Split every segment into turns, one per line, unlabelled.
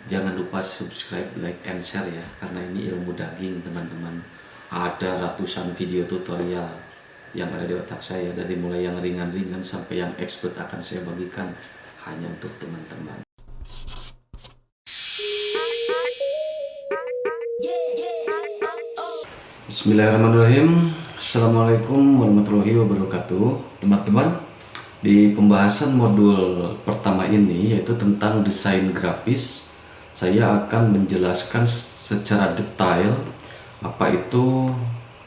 Jangan lupa subscribe, like, and share ya, karena ini ilmu daging teman-teman. Ada ratusan video tutorial yang ada di otak saya, dari mulai yang ringan-ringan sampai yang expert akan saya bagikan hanya untuk teman-teman. Bismillahirrahmanirrahim. Assalamualaikum warahmatullahi wabarakatuh. Teman-teman, di pembahasan modul pertama ini, yaitu tentang desain grafis, saya akan menjelaskan secara detail apa itu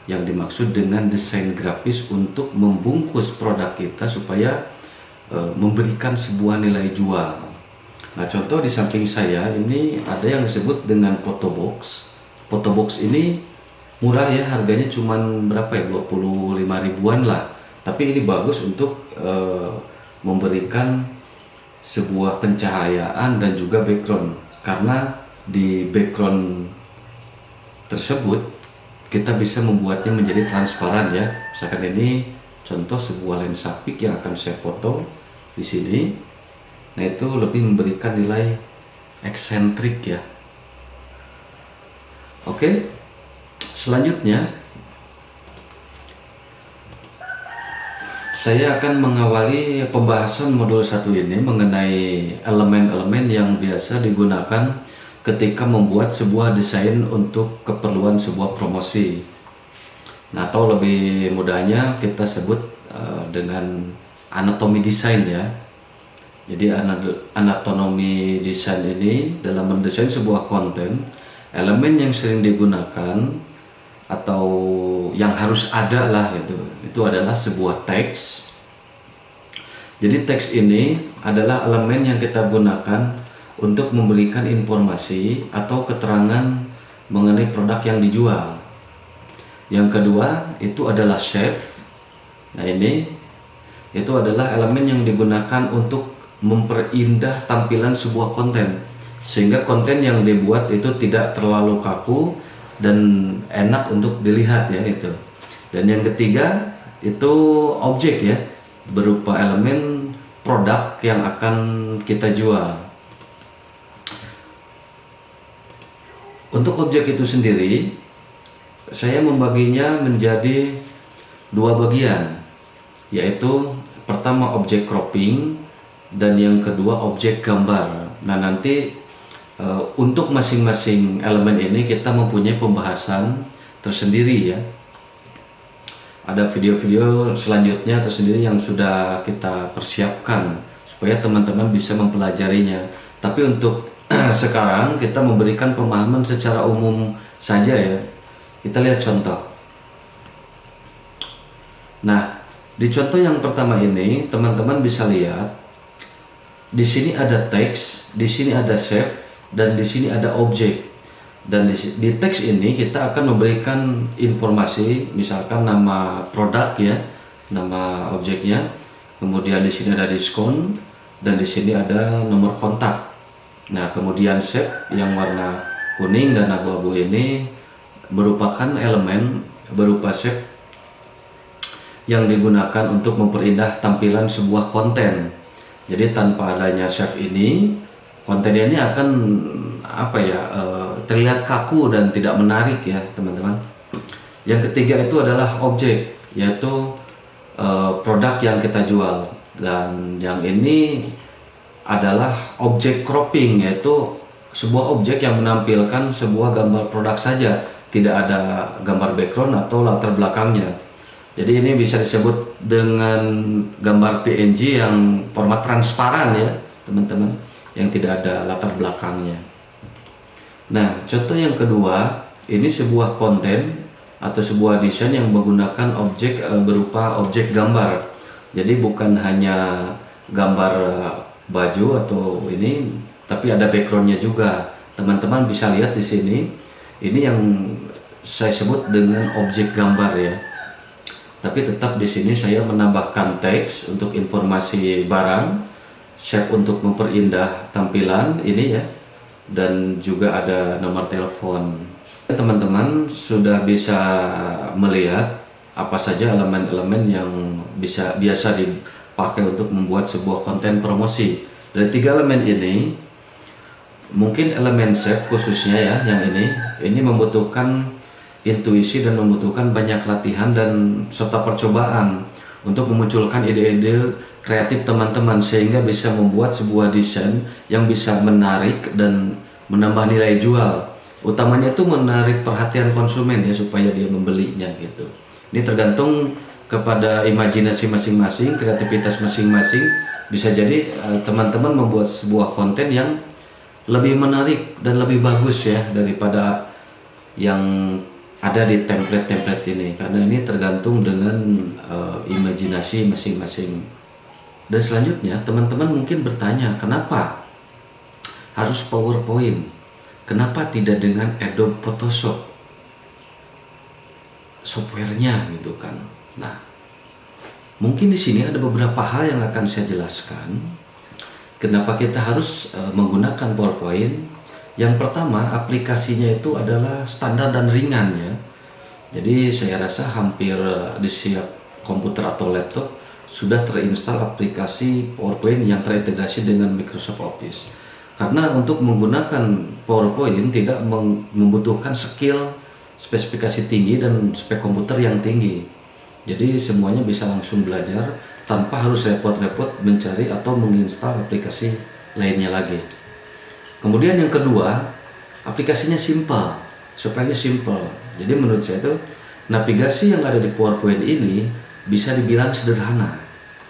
yang dimaksud dengan desain grafis untuk membungkus produk kita supaya memberikan sebuah nilai jual. Nah, contoh di samping saya ini ada yang disebut dengan photobox. Photobox ini murah ya, harganya cuman berapa ya, 25 ribuan lah. Tapi ini bagus untuk memberikan sebuah pencahayaan dan juga background. Karena di background tersebut kita bisa membuatnya menjadi transparan ya. Misalkan ini contoh sebuah lensa peak yang akan saya foto di sini. Nah, itu lebih memberikan nilai eksentrik ya. Oke, selanjutnya saya akan mengawali pembahasan modul 1 ini mengenai elemen-elemen yang biasa digunakan ketika membuat sebuah desain untuk keperluan sebuah promosi. Nah, atau lebih mudahnya kita sebut dengan anatomi desain ya. Jadi anatomi desain ini dalam mendesain sebuah konten, elemen yang sering digunakan atau yang harus ada lah itu adalah sebuah teks. Jadi teks ini adalah elemen yang kita gunakan untuk memberikan informasi atau keterangan mengenai produk yang dijual. Yang kedua itu adalah shape. Nah, ini itu adalah elemen yang digunakan untuk memperindah tampilan sebuah konten, sehingga konten yang dibuat itu tidak terlalu kaku dan enak untuk dilihat ya itu. Dan yang ketiga itu objek ya, berupa elemen produk yang akan kita jual. Untuk objek itu sendiri saya membaginya menjadi dua bagian, yaitu pertama objek cropping dan yang kedua objek gambar. Nah, nanti untuk masing-masing elemen ini kita mempunyai pembahasan tersendiri ya. Ada video-video selanjutnya tersendiri yang sudah kita persiapkan supaya teman-teman bisa mempelajarinya. Tapi untuk sekarang kita memberikan pemahaman secara umum saja ya. Kita lihat contoh. Nah, di contoh yang pertama ini teman-teman bisa lihat di sini ada teks, di sini ada shape, dan di sini ada objek. Dan di teks ini kita akan memberikan informasi, misalkan nama produk ya, nama objeknya. Kemudian di sini ada diskon dan di sini ada nomor kontak. Nah, kemudian shape yang warna kuning dan abu-abu ini merupakan elemen berupa shape yang digunakan untuk memperindah tampilan sebuah konten. Jadi tanpa adanya shape ini, konten ini akan terlihat kaku dan tidak menarik ya teman-teman. Yang ketiga itu adalah objek, yaitu produk yang kita jual. Dan yang ini adalah objek cropping, yaitu sebuah objek yang menampilkan sebuah gambar produk saja, tidak ada gambar background atau latar belakangnya. Jadi ini bisa disebut dengan gambar PNG yang format transparan ya teman-teman, yang tidak ada latar belakangnya. Nah, contoh yang kedua, ini sebuah konten atau sebuah desain yang menggunakan objek berupa objek gambar. Jadi bukan hanya gambar baju atau ini, tapi ada backgroundnya juga. Teman-teman bisa lihat di sini, ini yang saya sebut dengan objek gambar ya. Tapi tetap di sini saya menambahkan teks untuk informasi barang, shape untuk memperindah tampilan ini ya, dan juga ada nomor telepon. Teman-teman sudah bisa melihat apa saja elemen-elemen yang biasa dipakai untuk membuat sebuah konten promosi. Dari tiga elemen ini, mungkin elemen shape khususnya ya yang ini membutuhkan intuisi dan membutuhkan banyak latihan dan serta percobaan untuk memunculkan ide-ide kreatif teman-teman sehingga bisa membuat sebuah desain yang bisa menarik dan menambah nilai jual. Utamanya itu menarik perhatian konsumen ya supaya dia membelinya gitu. Ini tergantung kepada imajinasi masing-masing, kreativitas masing-masing. Bisa jadi teman-teman membuat sebuah konten yang lebih menarik dan lebih bagus ya daripada yang ada di template-template ini, karena ini tergantung dengan imajinasi masing-masing. Dan selanjutnya teman-teman mungkin bertanya, kenapa harus PowerPoint? Kenapa tidak dengan Adobe Photoshop softwarenya gitu kan? Nah, mungkin di sini ada beberapa hal yang akan saya jelaskan. Kenapa kita harus menggunakan PowerPoint? Yang pertama, aplikasinya itu adalah standar dan ringan ya. Jadi saya rasa hampir di setiap komputer atau laptop sudah terinstal aplikasi PowerPoint yang terintegrasi dengan Microsoft Office. Karena untuk menggunakan PowerPoint tidak membutuhkan skill, spesifikasi tinggi dan spek komputer yang tinggi. Jadi semuanya bisa langsung belajar tanpa harus repot-repot mencari atau menginstal aplikasi lainnya lagi. Kemudian yang kedua, aplikasinya simple, softwarenya simple. Jadi menurut saya itu navigasi yang ada di PowerPoint ini bisa dibilang sederhana.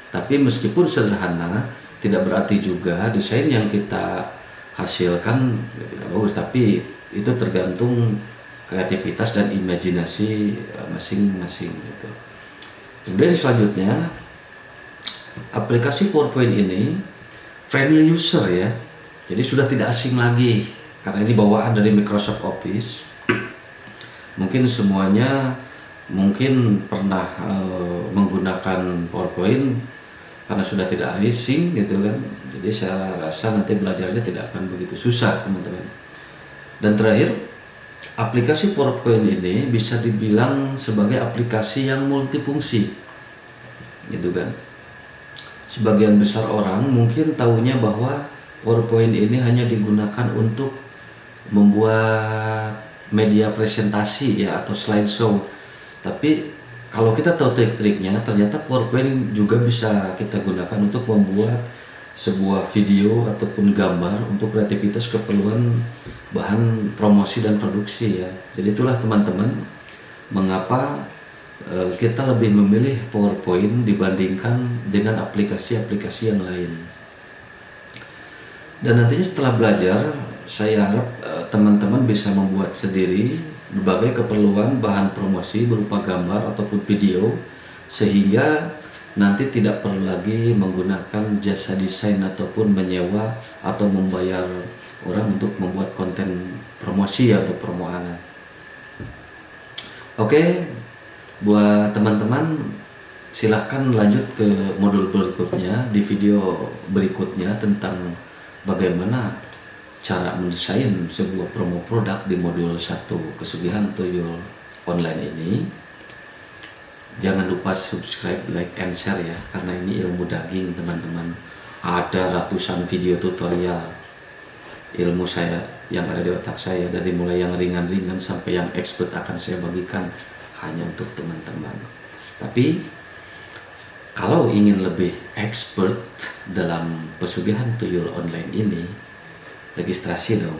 Tapi meskipun sederhana, tidak berarti juga desain yang kita hasilkan tidak bagus. Tapi itu tergantung kreativitas dan imajinasi masing-masing gitu. Kemudian selanjutnya, aplikasi PowerPoint ini friendly user ya. Jadi sudah tidak asing lagi karena ini bawaan dari Microsoft Office. Mungkin semuanya pernah menggunakan PowerPoint karena sudah tidak asing gitu kan. Jadi saya rasa nanti belajarnya tidak akan begitu susah teman-teman. Dan terakhir, aplikasi PowerPoint ini bisa dibilang sebagai aplikasi yang multifungsi gitu kan. Sebagian besar orang mungkin tahunya bahwa PowerPoint ini hanya digunakan untuk membuat media presentasi ya atau slideshow. Tapi kalau kita tahu trik-triknya, ternyata PowerPoint juga bisa kita gunakan untuk membuat sebuah video ataupun gambar untuk kreativitas keperluan bahan promosi dan produksi ya. Jadi itulah teman-teman mengapa kita lebih memilih PowerPoint dibandingkan dengan aplikasi-aplikasi yang lain. Dan nantinya setelah belajar, saya harap teman-teman bisa membuat sendiri berbagai keperluan bahan promosi berupa gambar ataupun video, sehingga nanti tidak perlu lagi menggunakan jasa desain ataupun menyewa atau membayar orang untuk membuat konten promosi atau promoan. Oke, buat teman-teman silahkan lanjut ke modul berikutnya di video berikutnya tentang bagaimana cara mendesain sebuah promo produk di modul 1 Pesugihan Tuyul Online ini. Jangan lupa subscribe, like, and share ya, karena ini ilmu daging teman-teman. Ada ratusan video tutorial ilmu saya yang ada di otak saya, dari mulai yang ringan-ringan sampai yang expert akan saya bagikan hanya untuk teman-teman. Tapi kalau ingin lebih expert dalam pesugihan tuyul online ini, registrasi dong.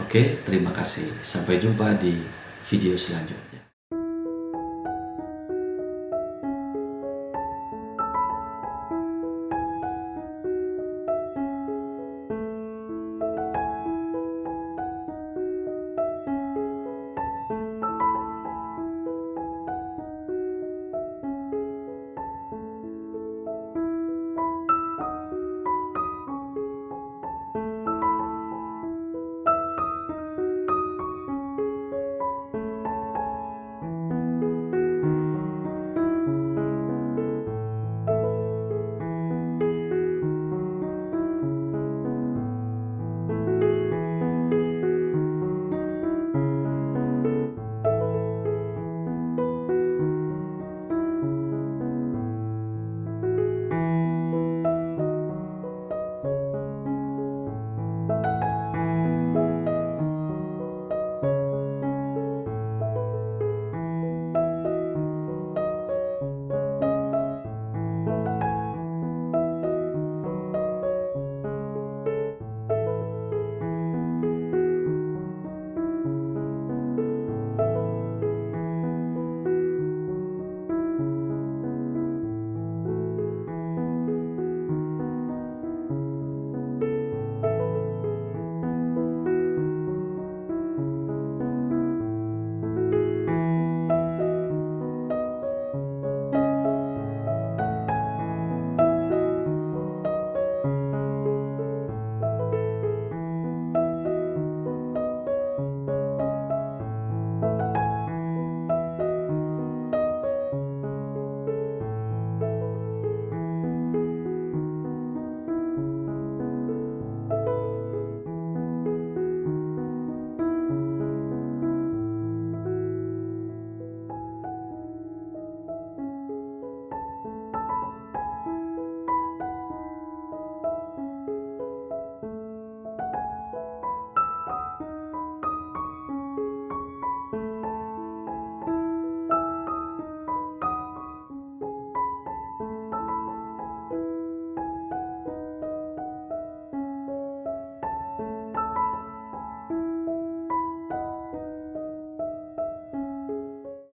Oke, terima kasih. Sampai jumpa di video selanjutnya.